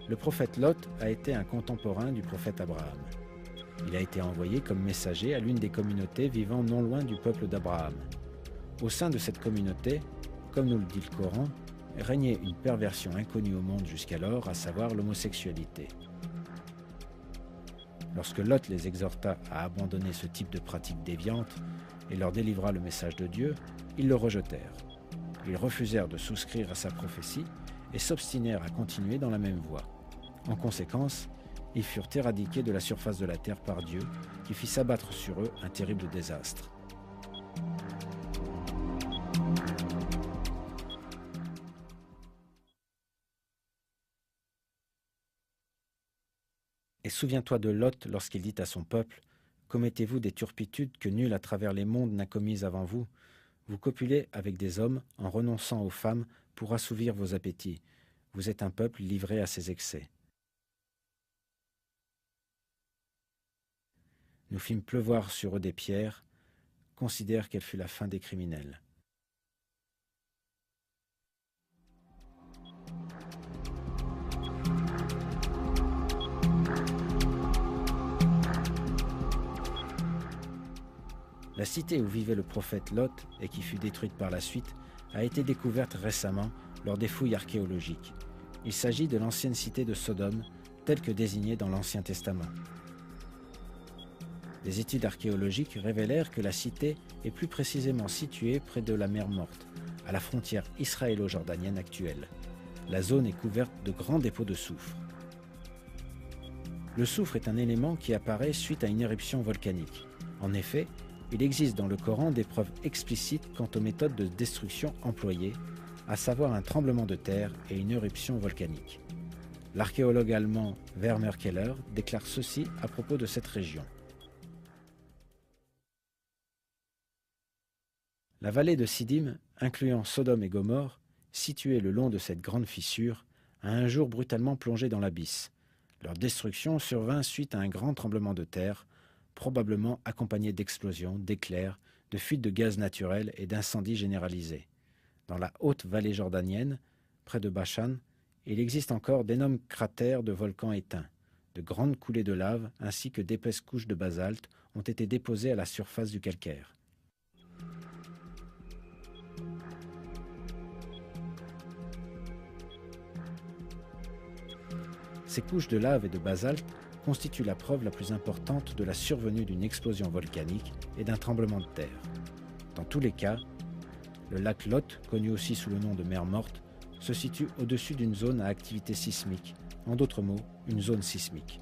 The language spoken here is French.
Le prophète Lot a été un contemporain du prophète Abraham. Il a été envoyé comme messager à l'une des communautés vivant non loin du peuple d'Abraham. Au sein de cette communauté, comme nous le dit le Coran, régnait une perversion inconnue au monde jusqu'alors, à savoir l'homosexualité. Lorsque Lot les exhorta à abandonner ce type de pratique déviante et leur délivra le message de Dieu, ils le rejetèrent. Ils refusèrent de souscrire à sa prophétie et s'obstinèrent à continuer dans la même voie. En conséquence, ils furent éradiqués de la surface de la terre par Dieu, qui fit s'abattre sur eux un terrible désastre. Et souviens-toi de Lot lorsqu'il dit à son peuple : « Commettez-vous des turpitudes que nul à travers les mondes n'a commises avant vous ? Vous copulez avec des hommes en renonçant aux femmes pour assouvir vos appétits. Vous êtes un peuple livré à ses excès. » Nous fîmes pleuvoir sur eux des pierres. Considère quelle fut la fin des criminels. La cité où vivait le prophète Lot et qui fut détruite par la suite a été découverte récemment lors des fouilles archéologiques. Il s'agit de l'ancienne cité de Sodome, telle que désignée dans l'Ancien Testament. Des études archéologiques révélèrent que la cité est plus précisément située près de la mer Morte, à la frontière israélo-jordanienne actuelle. La zone est couverte de grands dépôts de soufre. Le soufre est un élément qui apparaît suite à une éruption volcanique. En effet, il existe dans le Coran des preuves explicites quant aux méthodes de destruction employées, à savoir un tremblement de terre et une éruption volcanique. L'archéologue allemand Werner Keller déclare ceci à propos de cette région. La vallée de Siddim, incluant Sodome et Gomorrhe, située le long de cette grande fissure, a un jour brutalement plongé dans l'abysse. Leur destruction survint suite à un grand tremblement de terre, probablement accompagné d'explosions, d'éclairs, de fuites de gaz naturel et d'incendies généralisés. Dans la haute vallée jordanienne, près de Bashan, il existe encore d'énormes cratères de volcans éteints. De grandes coulées de lave ainsi que d'épaisses couches de basalte ont été déposées à la surface du calcaire. Ces couches de lave et de basalte constituent la preuve la plus importante de la survenue d'une explosion volcanique et d'un tremblement de terre. Dans tous les cas, le lac Lot, connu aussi sous le nom de mer Morte, se situe au-dessus d'une zone à activité sismique, en d'autres mots, une zone sismique.